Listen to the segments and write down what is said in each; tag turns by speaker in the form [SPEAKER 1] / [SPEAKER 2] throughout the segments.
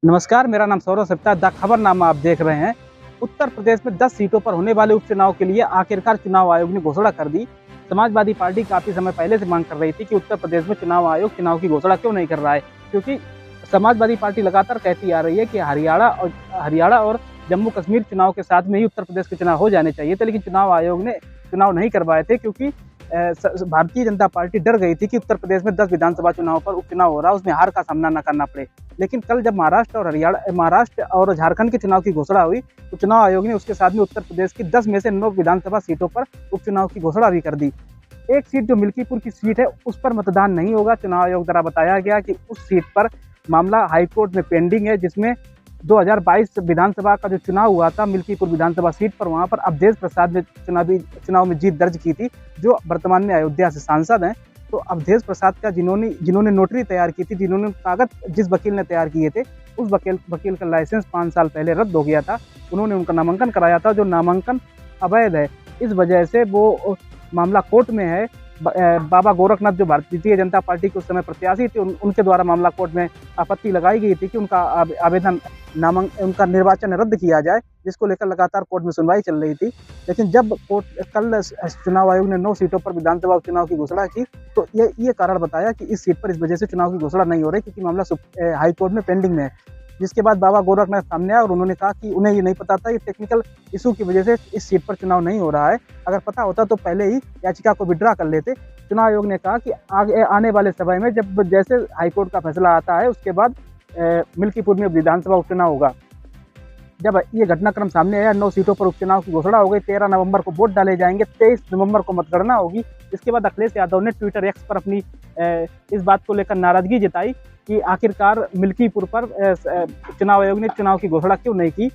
[SPEAKER 1] नमस्कार, मेरा नाम सौरभ सप्ताह द खबरनामा आप देख रहे हैं। उत्तर प्रदेश में 10 सीटों पर होने वाले उपचुनाव के लिए आखिरकार चुनाव आयोग ने घोषणा कर दी। समाजवादी पार्टी काफ़ी समय पहले से मांग कर रही थी कि उत्तर प्रदेश में चुनाव आयोग चुनाव की घोषणा क्यों नहीं कर रहा है, क्योंकि समाजवादी पार्टी लगातार कहती आ रही है कि हरियाणा और जम्मू कश्मीर चुनाव के साथ में ही उत्तर प्रदेश के चुनाव हो जाने चाहिए थे, लेकिन चुनाव आयोग ने चुनाव नहीं करवाए थे क्योंकि भारतीय जनता पार्टी डर गई थी कि उत्तर प्रदेश में 10 विधानसभा चुनाव पर उपचुनाव हो रहा है, उसमें हार का सामना न करना पड़े। लेकिन कल जब महाराष्ट्र और झारखंड के चुनाव की घोषणा हुई, तो चुनाव आयोग ने उसके साथ में उत्तर प्रदेश की 10 में से 9 विधानसभा सीटों पर उपचुनाव की घोषणा भी कर दी। एक सीट जो मिल्कीपुर की सीट है, उस पर मतदान नहीं होगा। चुनाव आयोग द्वारा बताया गया कि उस सीट पर मामला हाईकोर्ट में पेंडिंग है, जिसमें 2022 विधानसभा का जो चुनाव हुआ था मिल्कीपुर विधानसभा सीट पर, वहां पर अवधेश प्रसाद ने चुनाव में जीत दर्ज की थी, जो वर्तमान में अयोध्या से सांसद हैं। तो अवधेश प्रसाद का जिन्होंने नोटरी तैयार की थी, जिन्होंने कागज जिस वकील ने तैयार किए थे, उस वकील का लाइसेंस 5 साल पहले रद्द हो गया था। उन्होंने उनका नामांकन कराया था, जो नामांकन अवैध है। इस वजह से वो मामला कोर्ट में है। बाबा गोरखनाथ जो भारतीय जनता पार्टी के उस समय प्रत्याशी थे, उनके द्वारा मामला कोर्ट में आपत्ति लगाई गई थी कि उनका आवेदन उनका निर्वाचन रद्द किया जाए, जिसको लेकर लगातार कोर्ट में सुनवाई चल रही थी। लेकिन जब कल चुनाव आयोग ने 9 सीटों पर विधानसभा उपचुनाव की घोषणा की, तो ये कारण बताया कि इस सीट पर इस वजह से चुनाव की घोषणा नहीं हो रही, क्योंकि मामला हाईकोर्ट में पेंडिंग में है। जिसके बाद बाबा गोरखनाथ सामने आए और उन्होंने कहा कि उन्हें ये नहीं पता था, ये टेक्निकल इशू की वजह से इस सीट पर चुनाव नहीं हो रहा है। अगर पता होता तो पहले ही याचिका को विड्रा कर लेते। चुनाव आयोग ने कहा कि आगे आने वाले समय में जब जैसे हाईकोर्ट का फैसला आता है, उसके बाद मिल्कीपुर में विधानसभा उपचुनाव होगा। जब ये घटनाक्रम सामने आया, 9 सीटों पर उपचुनाव की घोषणा हो गई। 13 नवंबर को वोट डाले जाएंगे, 23 नवंबर को मतगणना होगी। इसके बाद अखिलेश यादव ने ट्विटर एक्स पर अपनी इस बात को लेकर नाराजगी जताई कि आखिरकार मिल्कीपुर पर चुनाव आयोग ने चुनाव की घोषणा क्यों नहीं की।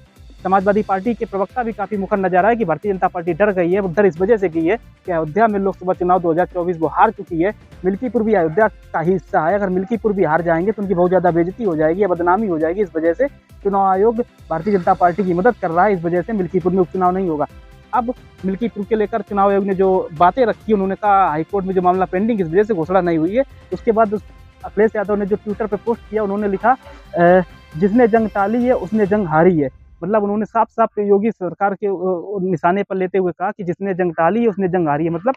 [SPEAKER 1] समाजवादी पार्टी के प्रवक्ता भी काफी मुखर नजर आ रहा है कि भारतीय जनता पार्टी डर गई है। वो डर इस वजह से की है कि अयोध्या में लोकसभा चुनाव 2024 वो हार चुकी है। मिल्कीपुर भी अयोध्या का हिस्सा है। अगर मिल्कीपुर भी हार जाएंगे तो उनकी बहुत ज्यादा बेइज्जती हो जाएगी या बदनामी हो जाएगी। इस वजह से चुनाव आयोग भारतीय जनता पार्टी की मदद कर रहा है। इस वजह से मिल्कीपुर में उपचुनाव नहीं होगा। अब मिल्कीपुर के लेकर चुनाव आयोग ने जो बातें रखी, उन्होंने कहा हाईकोर्ट में जो मामला पेंडिंग इस वजह से घोषणा नहीं हुई है। उसके बाद अखिलेश यादव ने जो ट्विटर पर पोस्ट किया, उन्होंने लिखा जिसने जंग टाली है उसने जंग हारी है। मतलब उन्होंने साफ साफ योगी सरकार के निशाने पर लेते हुए कहा कि जिसने जंग टाली है उसने जंग हारी है। मतलब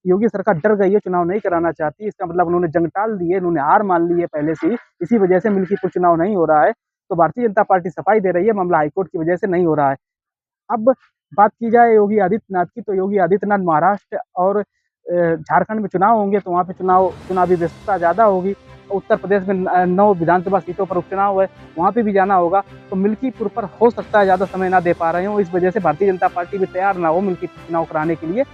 [SPEAKER 1] योगी सरकार डर गई है, चुनाव नहीं कराना चाहती। इसका मतलब उन्होंने जंग टाल दी है, उन्होंने हार मान ली है पहले से ही। इसी वजह से मिल्कीपुर चुनाव नहीं हो रहा है। तो भारतीय जनता पार्टी सफाई दे रही है, मामला हाईकोर्ट की वजह से नहीं हो रहा है। अब बात की जाए योगी आदित्यनाथ की, तो योगी आदित्यनाथ महाराष्ट्र और झारखंड में चुनाव होंगे, तो वहाँ पे चुनावी व्यस्तता ज़्यादा होगी। उत्तर प्रदेश में 9 विधानसभा सीटों पर उपचुनाव है, वहाँ पे भी जाना होगा। तो मिल्कीपुर पर हो सकता है ज़्यादा समय ना दे पा रहे हो, इस वजह से भारतीय जनता पार्टी भी तैयार ना हो मिल्कीपुर चुनाव कराने के लिए।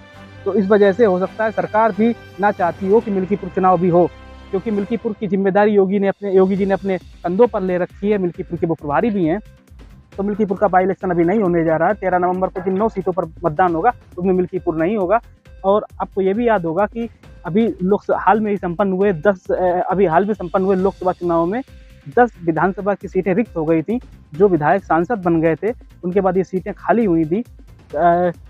[SPEAKER 1] तो इस वजह से हो सकता है सरकार भी ना चाहती हो कि मिल्कीपुर चुनाव भी हो, क्योंकि मिल्कीपुर की जिम्मेदारी योगी जी ने अपने कंधों पर ले रखी है। मिल्कीपुर के वो प्रभारी भी हैं। तो मिल्कीपुर का बाई इलेक्शन अभी नहीं होने जा रहा है। 13 नवंबर को जिन 9 सीटों पर मतदान होगा, उसमें मिल्कीपुर नहीं होगा। और आपको ये भी याद होगा कि अभी हाल में संपन्न हुए लोकसभा चुनाव में 10 विधानसभा की सीटें रिक्त हो गई थी। जो विधायक सांसद बन गए थे, उनके बाद ये सीटें खाली हुई थी।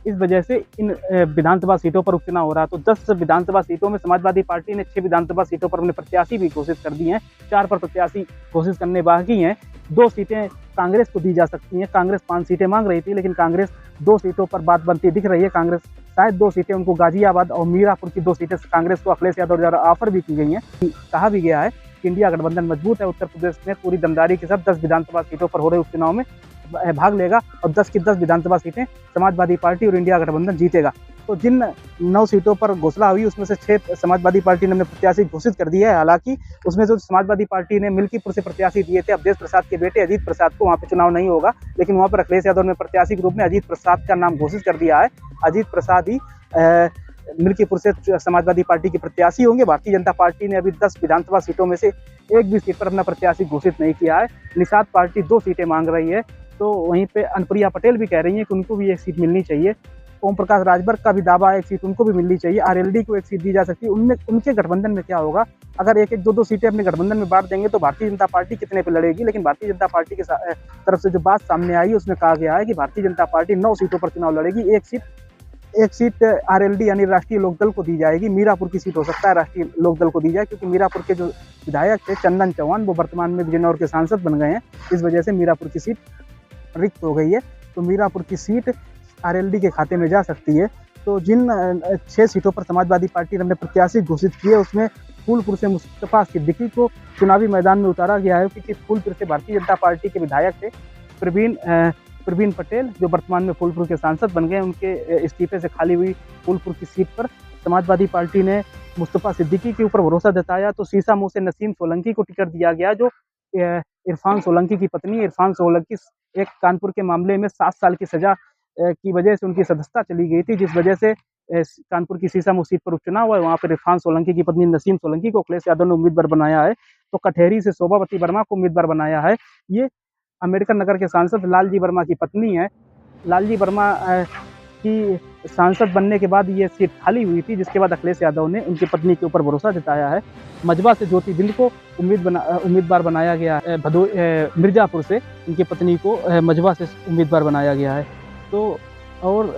[SPEAKER 1] इस वजह से इन विधानसभा सीटों पर उपचुनाव हो रहा है। तो 10 विधानसभा सीटों में समाजवादी पार्टी ने 6 विधानसभा सीटों पर अपने प्रत्याशी भी घोषित कर दिए हैं। 4 पर प्रत्याशी घोषित करने बाकी हैं। 2 सीटें कांग्रेस को दी जा सकती हैं। कांग्रेस 5 सीटें मांग रही थी, लेकिन कांग्रेस 2 सीटों पर बात बनती दिख रही है। कांग्रेस शायद 2 सीटें उनको, गाजियाबाद और मीरापुर की 2 सीटें कांग्रेस को अखिलेश यादव द्वारा ऑफर भी की गई हैं। कहा भी गया है कि इंडिया गठबंधन मजबूत है। उत्तर प्रदेश में पूरी दमदारी के साथ 10 विधानसभा सीटों पर हो रहे उपचुनाव में भाग लेगा और 10 की 10 विधानसभा सीटें समाजवादी पार्टी और इंडिया गठबंधन जीतेगा। तो जिन 9 सीटों पर घोषणा हुई, उसमें से 6 समाजवादी पार्टी ने अपने प्रत्याशी घोषित कर दिया है। हालांकि उसमें जो समाजवादी पार्टी ने मिल्कीपुर से प्रत्याशी दिए थे अवधेश प्रसाद के बेटे अजीत प्रसाद को, वहाँ पे चुनाव नहीं होगा। लेकिन वहाँ पर अखिलेश यादव ने प्रत्याशी के रूप में अजीत प्रसाद का नाम घोषित कर दिया है। अजीत प्रसाद ही मिल्कीपुर से समाजवादी पार्टी के प्रत्याशी होंगे। भारतीय जनता पार्टी ने अभी 10 विधानसभा सीटों में से एक भी सीट पर अपना प्रत्याशी घोषित नहीं किया है। निषाद पार्टी 2 सीटें मांग रही है। तो वहीं पे अनुप्रिया पटेल भी कह रही हैं कि उनको भी एक सीट मिलनी चाहिए। ओम प्रकाश राजभर का भी दावा है एक सीट उनको भी मिलनी चाहिए। आरएलडी को एक सीट दी जा सकती है। उनके गठबंधन में क्या होगा, अगर 1-1, 2-2 सीटें अपने गठबंधन में बांट देंगे तो भारतीय जनता पार्टी कितने पे लड़ेगी। लेकिन भारतीय जनता पार्टी की तरफ से जो बात सामने आई, उसमें कहा गया है कि भारतीय जनता पार्टी 9 सीटों पर चुनाव लड़ेगी। एक सीट एक सीट आरएलडी यानी राष्ट्रीय लोकदल को दी जाएगी। मीरापुर की सीट हो सकता है राष्ट्रीय लोकदल को दी जाए, क्योंकि मीरापुर के जो विधायक थे चंदन चौहान, वो वर्तमान में बिजनौर के सांसद बन गए हैं। इस वजह से मीरापुर की सीट रिक्त हो गई है, तो मीरापुर की सीट आरएलडी के खाते में जा सकती है। तो जिन 6 सीटों पर समाजवादी पार्टी ने अपने प्रत्याशी घोषित किए, उसमें फूलपुर से मुस्तफा सिद्दीकी को चुनावी मैदान में उतारा गया है, क्योंकि फूलपुर से भारतीय जनता पार्टी के विधायक थे प्रवीण पटेल, जो वर्तमान में फूलपुर के सांसद बन गए। उनके इस्तीफे से खाली हुई फूलपुर की सीट पर समाजवादी पार्टी ने मुस्तफा सिद्दीकी के ऊपर भरोसा जताया, तो शीशामऊ से नसीम सोलंकी को टिकट दिया गया, जो इरफान सोलंकी की पत्नी। इरफान सोलंकी एक कानपुर के मामले में 7 साल की सजा की वजह से उनकी सदस्यता चली गई थी, जिस वजह से कानपुर की शीशामऊ सीट पर उपचुनाव हुआ है। वहाँ पर इरफान सोलंकी की पत्नी नसीम सोलंकी को अखिलेश यादव ने उम्मीदवार बनाया है। तो कटहरी से शोभावती वर्मा को उम्मीदवार बनाया है। ये अम्बेडकर नगर के सांसद लालजी वर्मा की पत्नी है। लालजी वर्मा की सांसद बनने के बाद ये सीट खाली हुई थी, जिसके बाद अखिलेश यादव ने उनकी पत्नी के ऊपर भरोसा जताया है। मजबा से ज्योति बिंद को उम्मीदवार बनाया गया है। मिर्जापुर से उनकी पत्नी को मजबा से उम्मीदवार बनाया गया है। तो और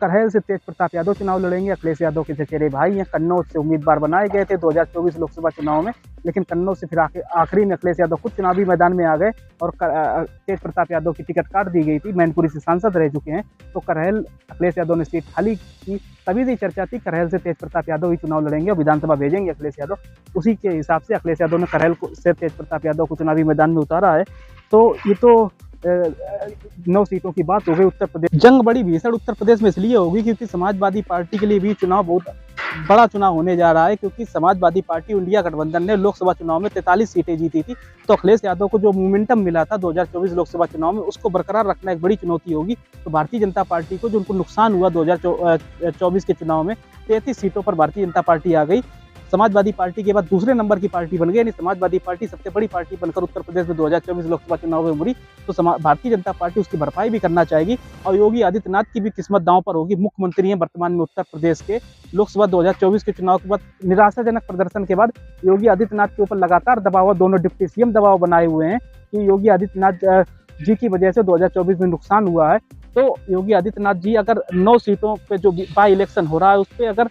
[SPEAKER 1] करहल से तेज प्रताप यादव चुनाव लड़ेंगे। अखिलेश यादव के चचेरे भाई हैं। कन्नौज से उम्मीदवार बनाए गए थे 2024 लोकसभा चुनाव में, लेकिन कन्नौज से फिर आखिरी में अखिलेश यादव खुद चुनावी मैदान में आ गए और तेज प्रताप यादव की टिकट काट दी गई थी। मैनपुरी से सांसद रह चुके हैं। तो करहल अखिलेश यादव ने सीट खाली की, तभी से चर्चा थी करहल से तेज प्रताप यादव ही चुनाव लड़ेंगे और विधानसभा भेजेंगे अखिलेश यादव। उसी के हिसाब से अखिलेश यादव ने करहल से तेज प्रताप यादव को चुनावी मैदान में उतारा है। तो ये तो 9 सीटों की बात हो गई। उत्तर प्रदेश जंग बड़ी भीषण उत्तर प्रदेश में इसलिए होगी क्योंकि समाजवादी पार्टी के लिए भी चुनाव बहुत बड़ा चुनाव होने जा रहा है, क्योंकि समाजवादी पार्टी इंडिया गठबंधन ने लोकसभा चुनाव में 43 सीटें जीती थी। तो अखिलेश यादव को जो मोमेंटम मिला था 2024 लोकसभा चुनाव में, उसको बरकरार रखना एक बड़ी चुनौती होगी। तो भारतीय जनता पार्टी को जो उनको नुकसान हुआ 2024 के चुनाव में, 33 सीटों पर भारतीय जनता पार्टी आ गई। समाजवादी पार्टी के बाद दूसरे नंबर की पार्टी बन गई, यानी समाजवादी पार्टी सबसे बड़ी पार्टी बनकर उत्तर प्रदेश में 2024 लोकसभा चुनाव में उभरी। तो भारतीय जनता पार्टी उसकी भरपाई भी करना चाहेगी और योगी आदित्यनाथ की भी किस्मत दांव पर होगी। मुख्यमंत्री हैं वर्तमान में उत्तर प्रदेश के। लोकसभा 2024 के चुनाव के बाद निराशाजनक प्रदर्शन के बाद योगी आदित्यनाथ के ऊपर लगातार दबाव, दोनों डिप्टी सीएम दबाव बनाए हुए हैं कि योगी आदित्यनाथ जी की वजह से 2024 में नुकसान हुआ है। तो योगी आदित्यनाथ जी अगर 9 सीटों पे जो बाई इलेक्शन हो रहा है, उस पर अगर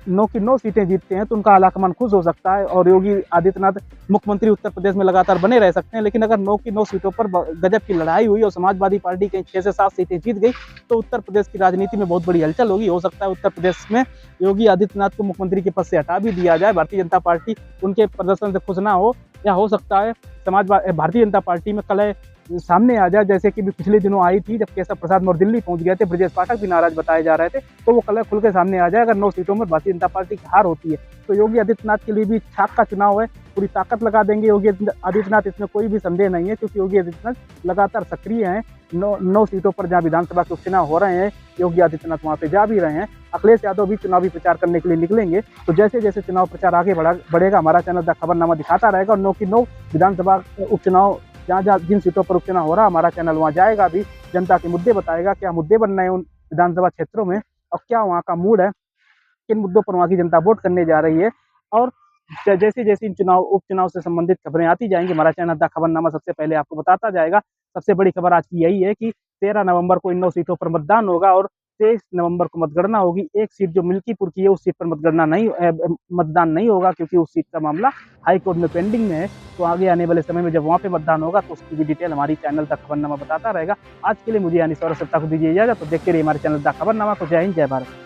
[SPEAKER 1] 9 की 9 सीटें जीतते हैं तो उनका आलाकमान खुश हो सकता है और योगी आदित्यनाथ मुख्यमंत्री उत्तर प्रदेश में लगातार बने रह सकते हैं। लेकिन अगर 9 की 9 सीटों पर गजब की लड़ाई हुई और समाजवादी पार्टी कहीं 6 से 7 सीटें जीत गई, तो उत्तर प्रदेश की राजनीति में बहुत बड़ी हलचल होगी। हो सकता है उत्तर प्रदेश में योगी आदित्यनाथ को मुख्यमंत्री के पद से हटा भी दिया जाए। भारतीय जनता पार्टी उनके प्रदर्शन से खुश ना हो, या हो सकता है भारतीय जनता पार्टी में कलह सामने आ जाए, जैसे कि भी पिछले दिनों आई थी जब केशव प्रसाद मौर्य दिल्ली पहुंच गए थे, ब्रजेश पाठक भी नाराज बताए जा रहे थे। तो वो कलह खुल के सामने आ जाए अगर 9 सीटों में भारतीय जनता पार्टी की हार होती है। तो योगी आदित्यनाथ के लिए भी छाक का चुनाव है, पूरी ताकत लगा देंगे योगी आदित्यनाथ, इसमें कोई भी संदेह नहीं है, क्योंकि योगी आदित्यनाथ लगातार सक्रिय हैं। 9 सीटों पर जहाँ विधानसभा के उपचुनाव हो रहे हैं, योगी आदित्यनाथ वहाँ पे जा भी रहे हैं। अखिलेश यादव भी चुनावी प्रचार करने के लिए निकलेंगे। तो जैसे जैसे चुनाव प्रचार आगे बढ़ेगा, हमारा चैनल द खबरनामा दिखाता रहेगा और 9 की 9 विधानसभा उपचुनाव जहाँ जिन सीटों पर उपचुनाव हो रहा है, हमारा चैनल वहाँ जाएगा भी, जनता के मुद्दे बताएगा, क्या मुद्दे बन रहे हैं उन विधानसभा क्षेत्रों में और क्या वहाँ का मूड है, किन मुद्दों पर वहाँ की जनता वोट करने जा रही है। और जैसे जैसे इन उपचुनाव से संबंधित खबरें आती जाएंगी, हमारा चैनल द खबरनामा सबसे पहले आपको बताता जाएगा। सबसे बड़ी खबर आज की यही है कि 13 नवंबर को इन 9 सीटों पर मतदान होगा और 23 नवंबर को मतगणना होगी। एक सीट जो मिल्कीपुर की है, उस सीट पर मतदान नहीं होगा, क्योंकि उस सीट का मामला हाई कोर्ट में पेंडिंग में है। तो आगे आने वाले समय में जब वहाँ पे मतदान होगा तो उसकी भी डिटेल हमारी चैनल द खबरनामा बताता रहेगा। आज के लिए मुझे यानी सौरभ सत्ता को दीजिए इजाजत। तो देखते रहिए हमारे चैनल द खबरनामा को। जय हिंद, जय भारत।